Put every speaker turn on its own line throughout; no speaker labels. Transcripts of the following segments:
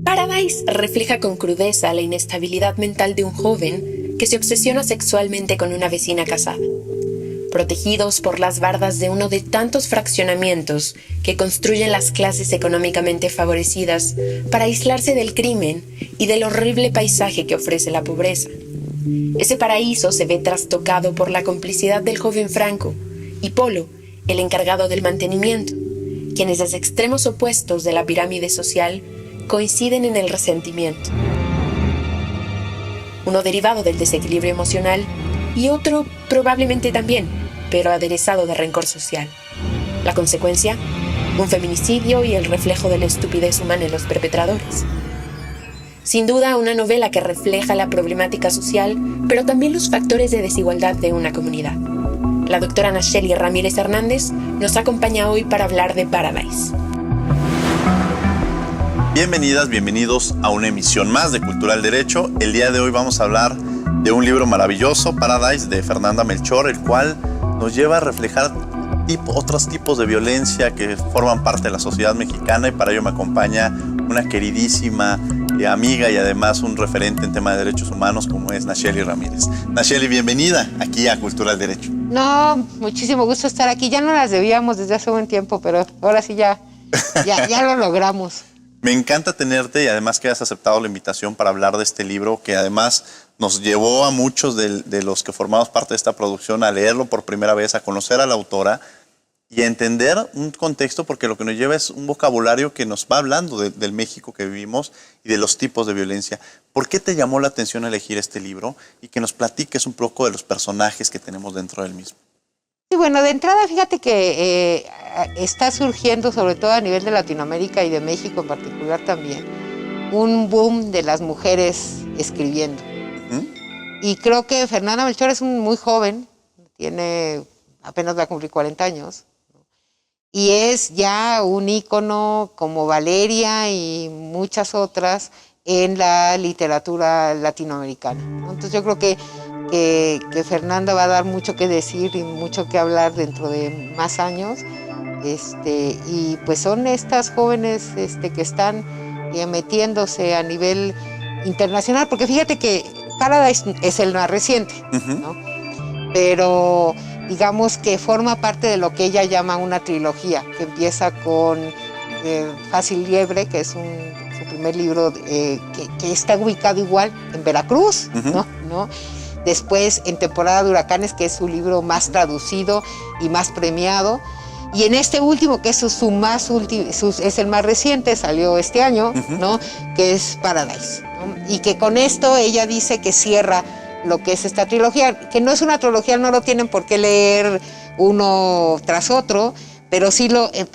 Paradise refleja con crudeza la inestabilidad mental de un joven que se obsesiona sexualmente con una vecina casada. Protegidos por las bardas de uno de tantos fraccionamientos que construyen las clases económicamente favorecidas para aislarse del crimen y del horrible paisaje que ofrece la pobreza. Ese paraíso se ve trastocado por la complicidad del joven Franco y Polo, el encargado del mantenimiento, quienes desde extremos opuestos de la pirámide social coinciden en el resentimiento. Uno derivado del desequilibrio emocional y otro probablemente también, pero aderezado de rencor social. La consecuencia, un feminicidio y el reflejo de la estupidez humana en los perpetradores. Sin duda, una novela que refleja la problemática social, pero también los factores de desigualdad de una comunidad. La doctora Nacheli Ramírez Hernández nos acompaña hoy para hablar de Paradise.
Bienvenidas, bienvenidos a una emisión más de Cultural Derecho. El día de hoy vamos a hablar de un libro maravilloso, Paradise, de Fernanda Melchor, el cual nos lleva a reflejar otros tipos de violencia que forman parte de la sociedad mexicana, y para ello me acompaña una queridísima amiga y además un referente en tema de derechos humanos como es Nacheli Ramírez. Nacheli, bienvenida aquí a Cultural Derecho.
No, muchísimo gusto estar aquí. Ya no las debíamos desde hace buen tiempo, pero ahora sí ya lo logramos.
Me encanta tenerte y además que has aceptado la invitación para hablar de este libro que además nos llevó a muchos de los que formamos parte de esta producción a leerlo por primera vez, a conocer a la autora y a entender un contexto, porque lo que nos lleva es un vocabulario que nos va hablando del México que vivimos y de los tipos de violencia. ¿Por qué te llamó la atención elegir este libro y que nos platiques un poco de los personajes que tenemos dentro del mismo?
Sí, bueno, de entrada fíjate que está surgiendo, sobre todo a nivel de Latinoamérica y de México en particular también, un boom de las mujeres escribiendo. Y creo que Fernanda Melchor es muy joven, apenas va a cumplir 40 años, ¿no? Y es ya un ícono como Valeria y muchas otras en la literatura latinoamericana, ¿no? Entonces yo creo que Fernanda va a dar mucho que decir y mucho que hablar dentro de más años, y pues son estas jóvenes que están metiéndose a nivel internacional, porque fíjate que Paradise es el más reciente, ¿no? Pero digamos que forma parte de lo que ella llama una trilogía, que empieza con Fácil Liebre, que es su primer libro que está ubicado igual en Veracruz, ¿no? Después en Temporada de Huracanes, que es su libro más traducido y más premiado. Y en este último, que es es el más reciente, salió este año, ¿no? Que es Paradise, ¿no? Y que con esto ella dice que cierra lo que es esta trilogía, que no es una trilogía, no lo tienen por qué leer uno tras otro, pero sí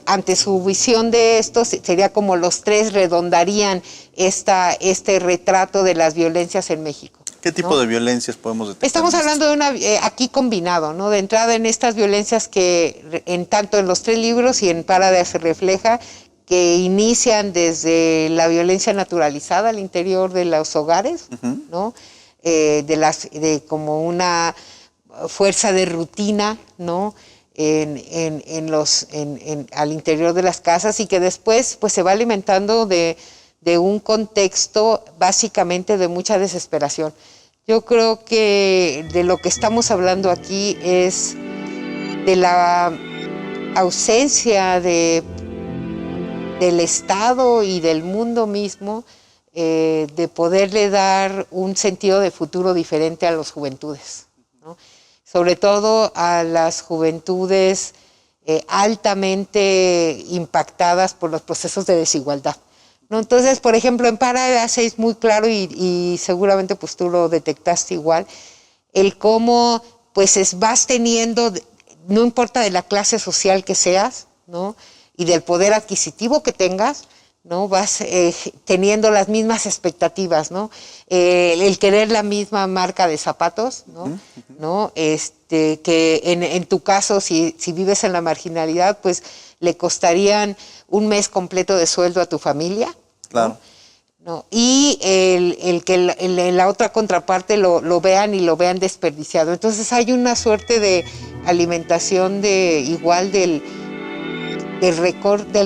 ante su visión de esto, sería como los tres redondarían este retrato de las violencias en México.
¿Qué tipo de violencias podemos detectar?
Estamos hablando de aquí combinado, ¿no? De entrada en estas violencias que tanto en los tres libros y en Paradise se refleja, que inician desde la violencia naturalizada al interior de los hogares, ¿no? Como una fuerza de rutina, ¿no? Al interior de las casas, y que después pues se va alimentando de un contexto básicamente de mucha desesperación. Yo creo que de lo que estamos hablando aquí es de la ausencia del Estado y del mundo mismo, de poderle dar un sentido de futuro diferente a las juventudes, ¿no? Sobre todo a las juventudes altamente impactadas por los procesos de desigualdad, ¿no? Entonces, por ejemplo, en Paradise es muy claro y seguramente pues tú lo detectaste igual, el cómo pues vas teniendo no importa de la clase social que seas, ¿no? Y del poder adquisitivo que tengas, ¿no? Vas teniendo las mismas expectativas, ¿no? El querer la misma marca de zapatos, ¿no? ¿No? Que en tu caso, si vives en la marginalidad, pues le costarían un mes completo de sueldo a tu familia.
Claro.
¿No? Y el que la otra contraparte lo vean y lo vean desperdiciado. Entonces hay una suerte de alimentación del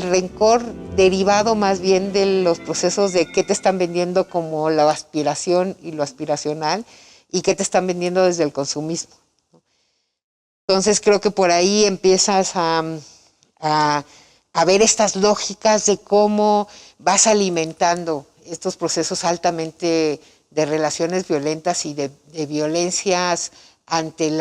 rencor derivado más bien de los procesos de qué te están vendiendo como la aspiración y lo aspiracional y qué te están vendiendo desde el consumismo. Entonces creo que por ahí empiezas a ver estas lógicas de cómo vas alimentando estos procesos altamente de relaciones violentas y de violencias ante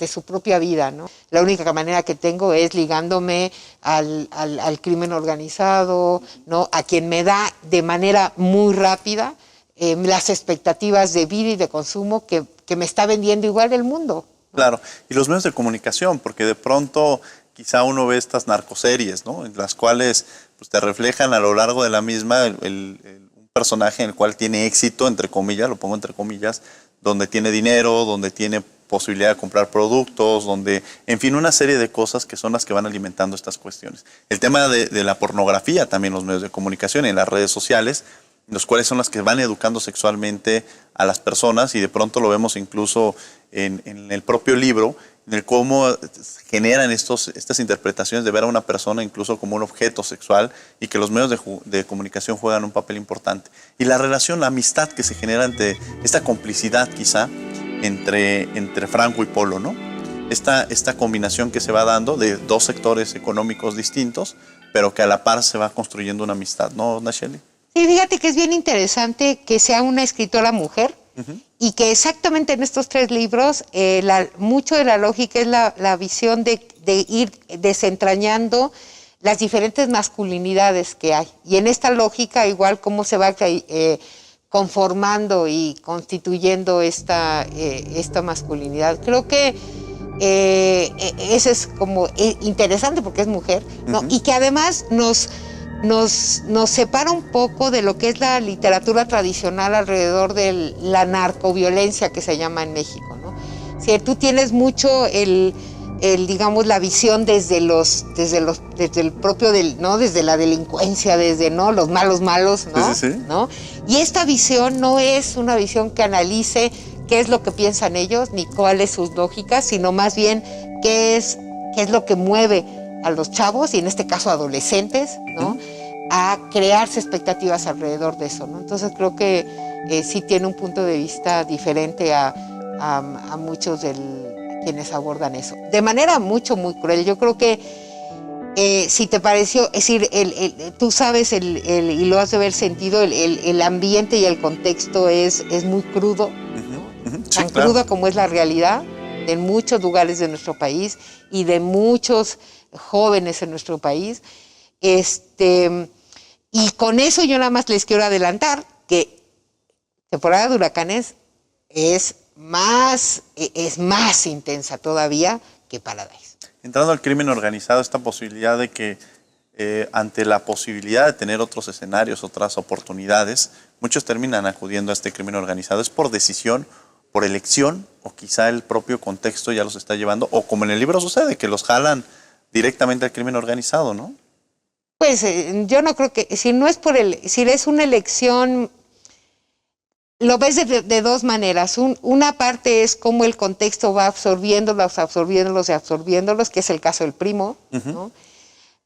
su propia vida, ¿no? La única manera que tengo es ligándome al crimen organizado, ¿no? A quien me da de manera muy rápida las expectativas de vida y de consumo que me está vendiendo igual el mundo, ¿no?
Claro, y los medios de comunicación, porque de pronto quizá uno ve estas narcoseries, ¿no? En las cuales pues, te reflejan a lo largo de la misma un personaje en el cual tiene éxito, entre comillas, lo pongo entre comillas, donde tiene dinero, donde tiene posibilidad de comprar productos, donde, en fin, una serie de cosas que son las que van alimentando estas cuestiones. El tema de la pornografía, también los medios de comunicación y en las redes sociales, los cuales son las que van educando sexualmente a las personas, y de pronto lo vemos incluso en el propio libro, en el cómo generan estas interpretaciones de ver a una persona incluso como un objeto sexual, y que los medios de comunicación juegan un papel importante. Y la relación, la amistad que se genera ante esta complicidad quizá entre Franco y Polo, ¿no? Esta combinación que se va dando de dos sectores económicos distintos, pero que a la par se va construyendo una amistad, ¿no, Nacheli?
Sí, fíjate que es bien interesante que sea una escritora mujer. Y que exactamente en estos 3 libros mucho de la lógica es la visión de ir desentrañando las diferentes masculinidades que hay. Y en esta lógica, igual cómo se va conformando y constituyendo esta masculinidad. Creo que eso es como interesante porque es mujer, ¿no? Y que además nos separa un poco de lo que es la literatura tradicional alrededor de la narcoviolencia que se llama en México, ¿no? Si tú tienes mucho digamos, la visión desde el propio ¿no? Desde la delincuencia, desde, ¿no? Los malos, ¿no?
Sí.
¿No? Y esta visión no es una visión que analice qué es lo que piensan ellos, ni cuáles sus lógicas, sino más bien qué es lo que mueve a los chavos, y en este caso adolescentes, ¿no? A crearse expectativas alrededor de eso, ¿no? Entonces creo que sí tiene un punto de vista diferente a muchos de quienes abordan eso. De manera muy cruel. Yo creo que si te pareció, es decir, tú sabes y lo has de haber sentido, el ambiente y el contexto es muy crudo, ¿no?
Sí,
tan
claro.
crudo como es la realidad en muchos lugares de nuestro país y de muchos jóvenes en nuestro país. Y con eso yo nada más les quiero adelantar que temporada de huracanes es más intensa todavía que Paradise.
Entrando al crimen organizado, esta posibilidad de que ante la posibilidad de tener otros escenarios, otras oportunidades, muchos terminan acudiendo a este crimen organizado. ¿Es por decisión, por elección, o quizá el propio contexto ya los está llevando, o como en el libro sucede, que los jalan directamente al crimen organizado, ¿no?
Pues yo no creo que, si es una elección, lo ves de 2 maneras. Una parte es cómo el contexto va absorbiéndolos, que es el caso del primo, ¿no?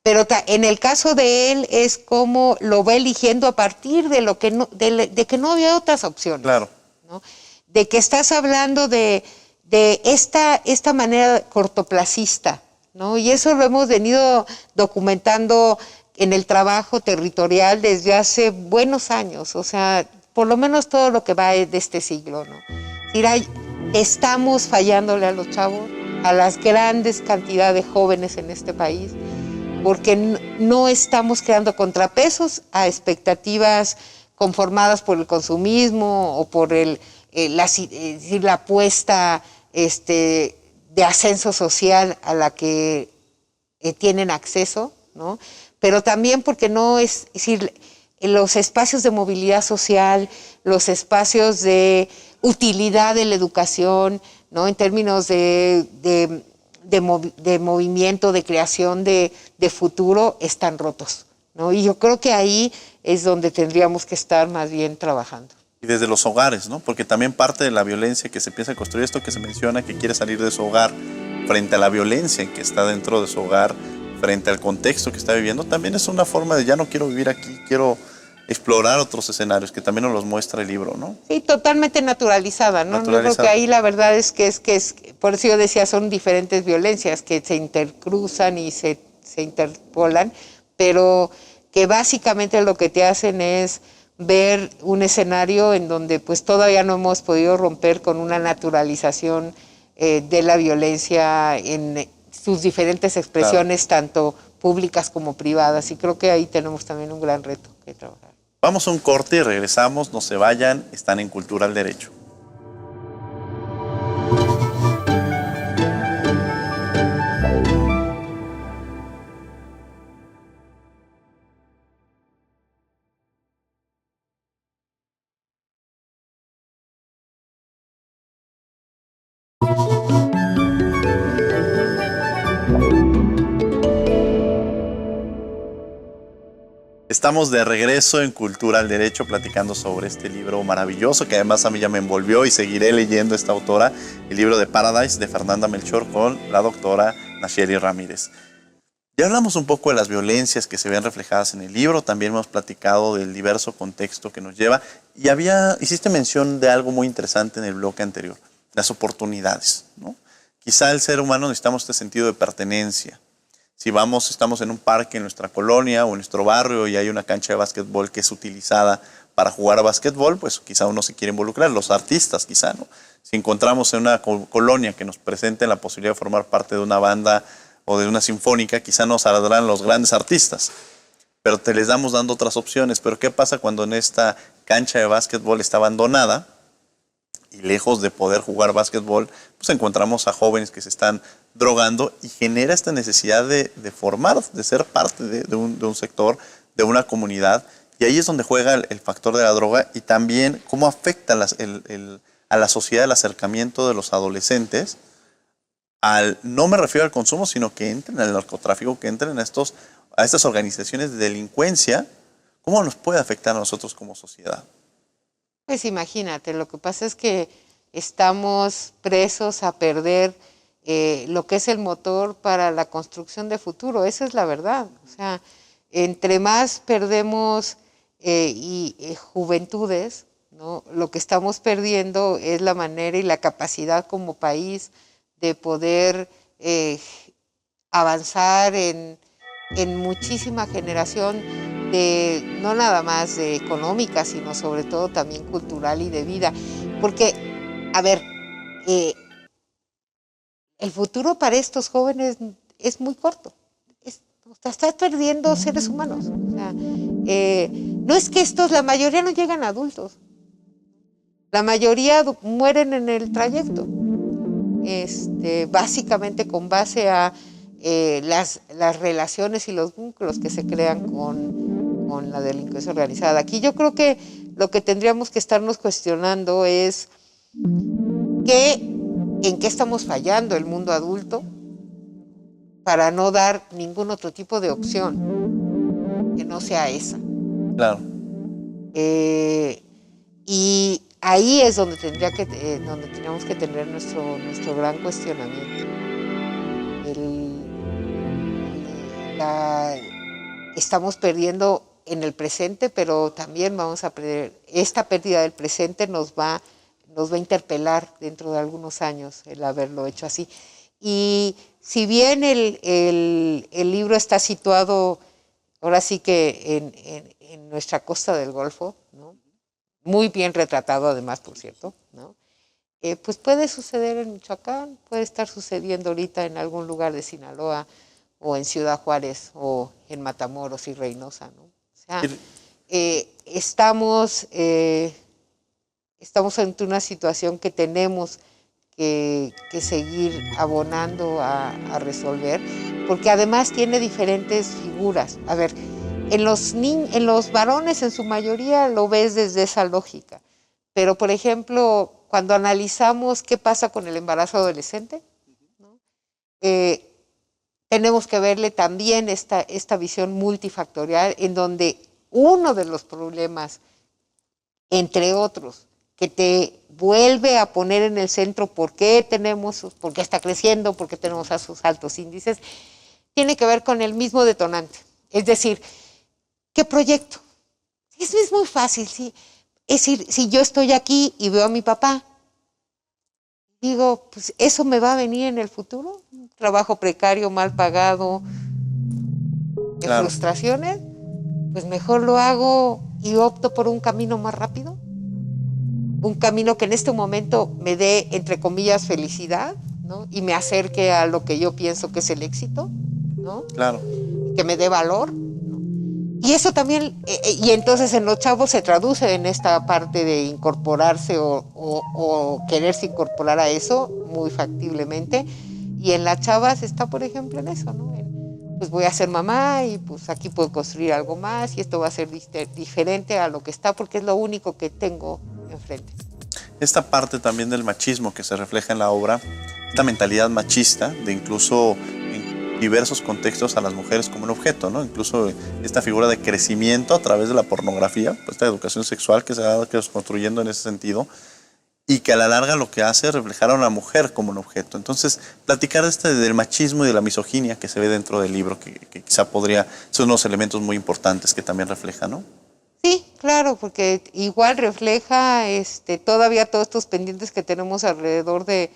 Pero en el caso de él es cómo lo va eligiendo a partir de de que no había otras opciones.
Claro.
¿No? De que estás hablando de esta manera cortoplacista, ¿no? Y eso lo hemos venido documentando en el trabajo territorial desde hace buenos años, o sea, por lo menos todo lo que va de este siglo, ¿no? Estamos fallándole a los chavos, a las grandes cantidades de jóvenes en este país, porque no estamos creando contrapesos a expectativas conformadas por el consumismo o por la apuesta de ascenso social a la que tienen acceso, ¿no? Pero también porque no es decir, los espacios de movilidad social, los espacios de utilidad de la educación, ¿no? En términos de movimiento, de creación de futuro, están rotos, ¿no? Y yo creo que ahí es donde tendríamos que estar más bien trabajando.
Y desde los hogares, ¿no? Porque también parte de la violencia que se empieza a construir, esto que se menciona, que quiere salir de su hogar, frente a la violencia que está dentro de su hogar, frente al contexto que está viviendo, también es una forma de ya no quiero vivir aquí, quiero explorar otros escenarios, que también nos los muestra el libro, ¿no?
Sí, totalmente naturalizada, ¿no? Yo creo que ahí la verdad es que por eso yo decía, son diferentes violencias que se intercruzan y se interpolan, pero que básicamente lo que te hacen es ver un escenario en donde pues todavía no hemos podido romper con una naturalización de la violencia en sus diferentes expresiones, claro, tanto públicas como privadas, y creo que ahí tenemos también un gran reto que trabajar.
Vamos a un corte y regresamos, no se vayan, están en Cultura al Derecho. Estamos de regreso en Cultura al Derecho platicando sobre este libro maravilloso que además a mí ya me envolvió y seguiré leyendo esta autora, el libro de Paradise de Fernanda Melchor con la doctora Nacheli Ramírez. Ya hablamos un poco de las violencias que se ven reflejadas en el libro, también hemos platicado del diverso contexto que nos lleva y hiciste mención de algo muy interesante en el bloque anterior, las oportunidades, ¿no? Quizá el ser humano necesitamos este sentido de pertenencia. Si estamos en un parque en nuestra colonia o en nuestro barrio y hay una cancha de básquetbol que es utilizada para jugar a básquetbol, pues quizá uno se quiere involucrar, los artistas quizá, ¿no? Si encontramos en una colonia que nos presente la posibilidad de formar parte de una banda o de una sinfónica, quizá nos saldrán los grandes artistas, pero te les damos dando otras opciones. Pero ¿qué pasa cuando en esta cancha de básquetbol está abandonada y lejos de poder jugar básquetbol, pues encontramos a jóvenes que se están drogando y genera esta necesidad de formar, de ser parte de un sector, de una comunidad? Y ahí es donde juega el factor de la droga y también cómo afecta a la sociedad el acercamiento de los adolescentes no me refiero al consumo, sino que entren al narcotráfico, que entren a estas organizaciones de delincuencia. ¿Cómo nos puede afectar a nosotros como sociedad?
Pues imagínate, lo que pasa es que estamos presos a perder lo que es el motor para la construcción de futuro. Esa es la verdad. O sea, entre más perdemos juventudes, ¿no? Lo que estamos perdiendo es la manera y la capacidad como país de poder avanzar en muchísima generación no nada más de económica, sino sobre todo también cultural y de vida. Porque, a ver, el futuro para estos jóvenes es muy corto. Estás perdiendo seres humanos. O sea, no es que la mayoría no llegan a adultos. La mayoría mueren en el trayecto. Básicamente con base a las relaciones y los vínculos que se crean con la delincuencia organizada. Aquí yo creo que lo que tendríamos que estarnos cuestionando es en qué estamos fallando el mundo adulto para no dar ningún otro tipo de opción que no sea esa.
Claro.
Y ahí es donde donde tenemos que tener nuestro gran cuestionamiento. Estamos perdiendo en el presente, pero también vamos a perder. Esta pérdida del presente nos va a interpelar dentro de algunos años el haberlo hecho así. Y si bien el libro está situado ahora sí que en nuestra costa del Golfo, ¿no? Muy bien retratado además, por cierto, ¿no? Pues puede suceder en Michoacán, puede estar sucediendo ahorita en algún lugar de Sinaloa o en Ciudad Juárez o en Matamoros y Reynosa, ¿no? O sea, estamos ante una situación que tenemos que seguir abonando a resolver, porque además tiene diferentes figuras. A ver, en los varones en su mayoría lo ves desde esa lógica, pero por ejemplo, cuando analizamos qué pasa con el embarazo adolescente, ¿no? Tenemos que verle también esta visión multifactorial, en donde uno de los problemas, entre otros, que te vuelve a poner en el centro por qué está creciendo, por qué tenemos esos altos índices, tiene que ver con el mismo detonante. Es decir, ¿qué proyecto? Es muy fácil, sí. Es decir, si yo estoy aquí y veo a mi papá, digo, pues eso me va a venir en el futuro, un trabajo precario, mal pagado, de
Claro.
frustraciones, pues mejor lo hago y opto por un camino más rápido, un camino que en este momento me dé, entre comillas, felicidad, ¿no? Y me acerque a lo que yo pienso que es el éxito, ¿no?
Claro.
Que me dé valor, ¿no? Y eso también, y entonces en los chavos se traduce en esta parte de incorporarse o quererse incorporar a eso muy factiblemente, y en las chavas está, por ejemplo, en eso, ¿no? Pues voy a ser mamá y pues aquí puedo construir algo más y esto va a ser diferente a lo que está porque es lo único que tengo enfrente.
Esta parte también del machismo que se refleja en la obra, esta mentalidad machista de incluso en diversos contextos a las mujeres como un objeto, ¿no? Incluso esta figura de crecimiento a través de la pornografía, pues esta educación sexual que se va construyendo en ese sentido y que a la larga lo que hace es reflejar a una mujer como un objeto. Entonces, platicar del machismo y de la misoginia que se ve dentro del libro, que quizá son unos elementos muy importantes que también refleja, ¿no?
Sí, claro, porque igual refleja todavía todos estos pendientes que tenemos alrededor de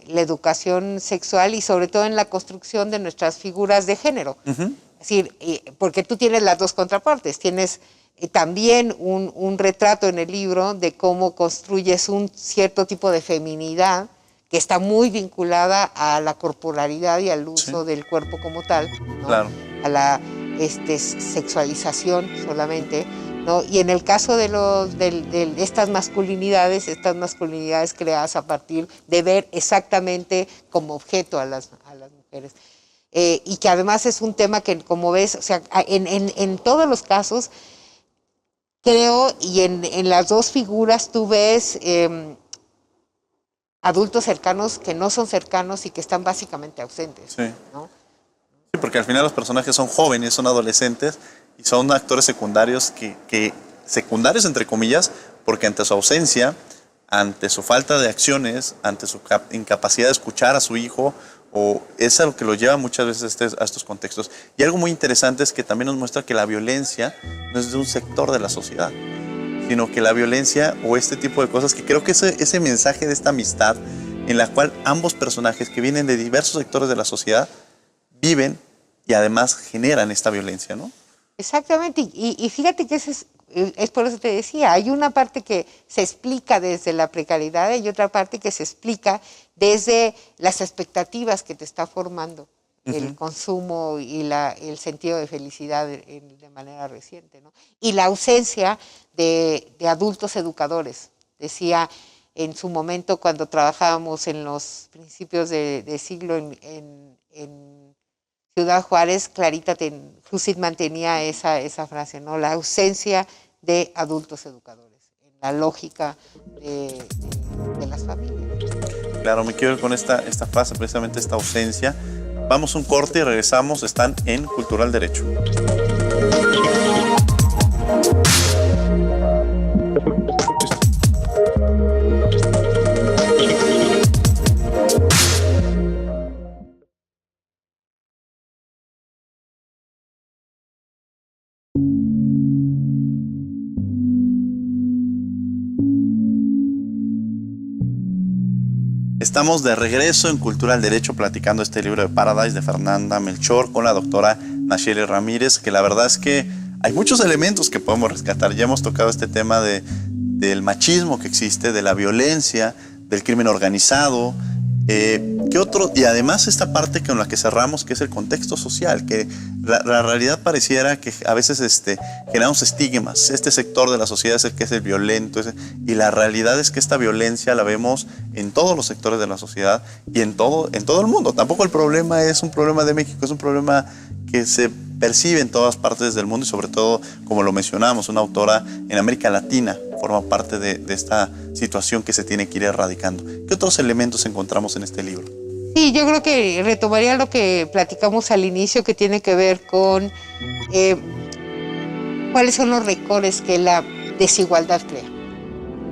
la educación sexual y sobre todo en la construcción de nuestras figuras de género. Es decir, porque tú tienes las dos contrapartes, tienes también un retrato en el libro de cómo construyes un cierto tipo de feminidad que está muy vinculada a la corporalidad y al uso del cuerpo como tal, ¿no?
Claro.
A la sexualización solamente, ¿no? Y en el caso de estas masculinidades creadas a partir de ver exactamente como objeto a las mujeres. Y que además es un tema que, como ves, o sea, en todos los casos, creo, y en las dos figuras tú ves adultos cercanos que no son cercanos y que están básicamente ausentes,
Sí.
¿no?
Sí, porque al final los personajes son jóvenes, son adolescentes y son actores secundarios secundarios entre comillas, porque ante su ausencia, ante su falta de acciones, ante su incapacidad de escuchar a su hijo, o es lo que lo lleva muchas veces a estos contextos. Y algo muy interesante es que también nos muestra que la violencia no es de un sector de la sociedad, sino que la violencia o este tipo de cosas, que creo que ese mensaje de esta amistad en la cual ambos personajes que vienen de diversos sectores de la sociedad viven y además generan esta violencia, ¿no?
Exactamente, y fíjate que es por eso te decía, hay una parte que se explica desde la precariedad y otra parte que se explica desde las expectativas que te está formando el consumo y el sentido de felicidad de manera reciente, ¿no? Y la ausencia de adultos educadores. Decía en su momento cuando trabajábamos en los principios de siglo en Ciudad Juárez, Clarita Jusit mantenía esa frase, ¿no? La ausencia de adultos educadores, en la lógica de las familias.
Claro, me quiero ir con esta frase, precisamente esta ausencia. Vamos un corte y regresamos. Están en Cultural Derecho. Estamos de regreso en Cultural Derecho platicando este libro de Paradise de Fernanda Melchor con la doctora Nacheli Ramírez, que la verdad es que hay muchos elementos que podemos rescatar. Ya hemos tocado este tema del machismo que existe, de la violencia, del crimen organizado, ¿Qué otro? Y además esta parte con la que cerramos, que es el contexto social, que la realidad pareciera que a veces generamos estigmas. Este sector de la sociedad es el que es el violento, y la realidad es que esta violencia la vemos en todos los sectores de la sociedad y en todo el mundo. Tampoco el problema es un problema de México, es un problema que se percibe en todas partes del mundo y sobre todo, como lo mencionamos, una autora en América Latina forma parte de esta situación que se tiene que ir erradicando. ¿Qué otros elementos encontramos en este libro?
Sí, yo creo que retomaría lo que platicamos al inicio, que tiene que ver con cuáles son los rencores que la desigualdad crea.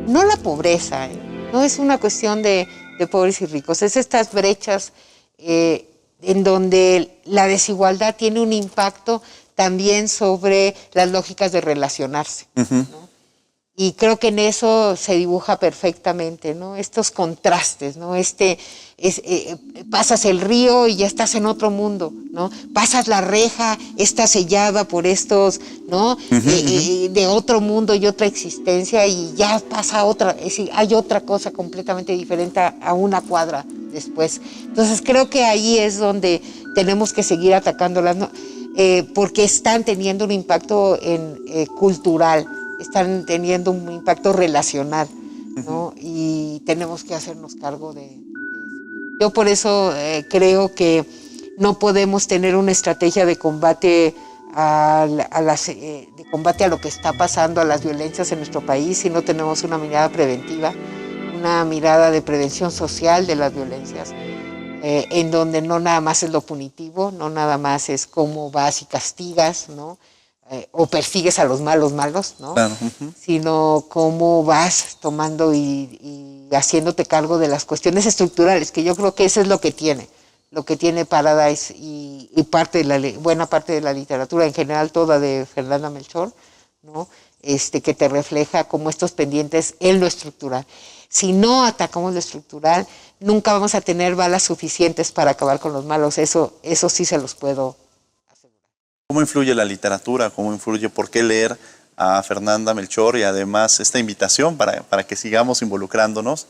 No la pobreza, no es una cuestión de pobres y ricos, es estas brechas en donde la desigualdad tiene un impacto también sobre las lógicas de relacionarse, ¿no? Y creo que en eso se dibuja perfectamente, ¿no? Estos contrastes, ¿no? Pasas el río y ya estás en otro mundo, ¿no? Pasas la reja, está sellada por estos, ¿no? De otro mundo y otra existencia, y ya pasa otra, es decir, hay otra cosa completamente diferente a una cuadra después. Entonces creo que ahí es donde tenemos que seguir atacándolas, ¿no? Porque están teniendo un impacto cultural, están teniendo un impacto relacional, ¿no? Y tenemos que hacernos cargo de eso. Yo por eso creo que no podemos tener una estrategia de combate a lo que está pasando, a las violencias en nuestro país, si no tenemos una mirada preventiva, una mirada de prevención social de las violencias, en donde no nada más es lo punitivo, no nada más es cómo vas y castigas, ¿no? O persigues a los malos, ¿no?
Claro.
Sino cómo vas tomando y haciéndote cargo de las cuestiones estructurales, que yo creo que eso es lo que tiene Paradise y buena parte de la literatura, en general toda de Fernanda Melchor, ¿no? Que te refleja como estos pendientes en lo estructural. Si no atacamos lo estructural, nunca vamos a tener balas suficientes para acabar con los malos, eso sí se los puedo.
¿Cómo influye la literatura? ¿Cómo influye? ¿Por qué leer a Fernanda Melchor? Y además esta invitación para que sigamos involucrándonos,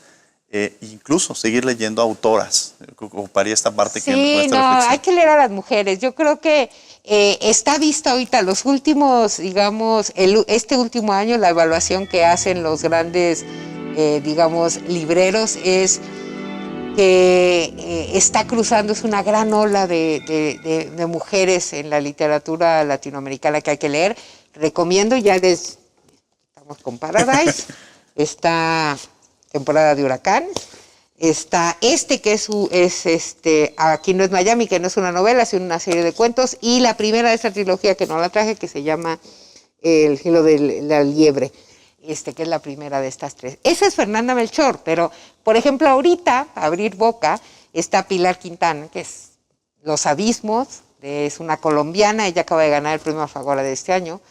incluso seguir leyendo autoras. Ocuparía esta parte que
nuestra reflexión. Hay que leer a las mujeres. Yo creo que está vista ahorita los últimos, digamos, este último año, la evaluación que hacen los grandes, libreros es que está cruzando, es una gran ola de mujeres en la literatura latinoamericana que hay que leer. Recomiendo, estamos con Paradise, está Temporada de Huracán, está que es Aquí no es Miami, que no es una novela, sino una serie de cuentos, y la primera de esta trilogía que no la traje, que se llama El Filo de la Liebre, que es la primera de estas tres. Esa es Fernanda Melchor, pero, por ejemplo, ahorita, a abrir boca, está Pilar Quintana, que es Los Abismos, es una colombiana, ella acaba de ganar el premio Alfaguara de este año.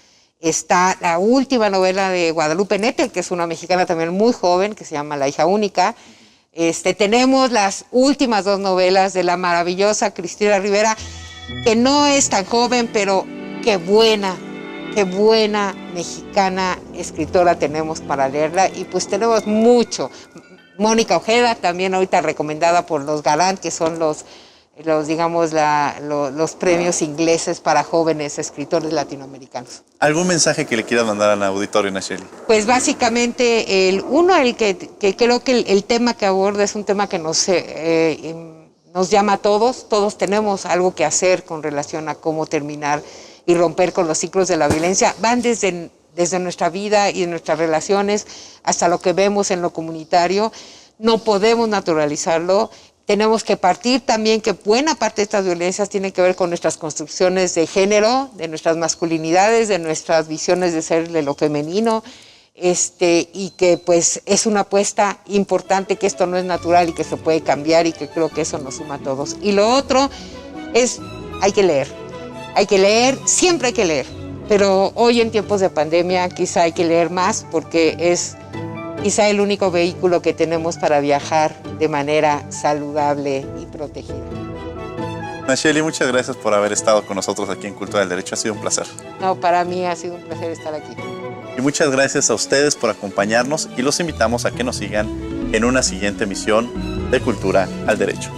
Está la última novela de Guadalupe Nettel, que es una mexicana también muy joven, que se llama La Hija Única. Tenemos las últimas dos novelas de la maravillosa Cristina Rivera, que no es tan joven, pero qué buena mexicana escritora tenemos para leerla, y pues tenemos mucho. Mónica Ojeda, también ahorita recomendada por los Galán, que son los premios ingleses para jóvenes escritores latinoamericanos.
¿Algún mensaje que le quieras mandar al auditorio, Nacheli?
Pues básicamente, el que creo que el tema que aborda es un tema que nos llama a todos tenemos algo que hacer con relación a cómo terminar y romper con los ciclos de la violencia. Van desde nuestra vida y de nuestras relaciones hasta lo que vemos en lo comunitario. No podemos naturalizarlo. Tenemos que partir también que buena parte de estas violencias tienen que ver con nuestras construcciones de género, de nuestras masculinidades, de nuestras visiones de ser de lo femenino, y que pues es una apuesta importante, que esto no es natural y que se puede cambiar, y que creo que eso nos suma a todos. Y lo otro es, hay que leer, siempre hay que leer, pero hoy en tiempos de pandemia quizá hay que leer más, porque es quizá el único vehículo que tenemos para viajar de manera saludable y protegida.
Nacheli, muchas gracias por haber estado con nosotros aquí en Cultura del Derecho. Ha sido un placer.
No, para mí ha sido un placer estar aquí.
Y muchas gracias a ustedes por acompañarnos, y los invitamos a que nos sigan en una siguiente emisión de Cultura al Derecho.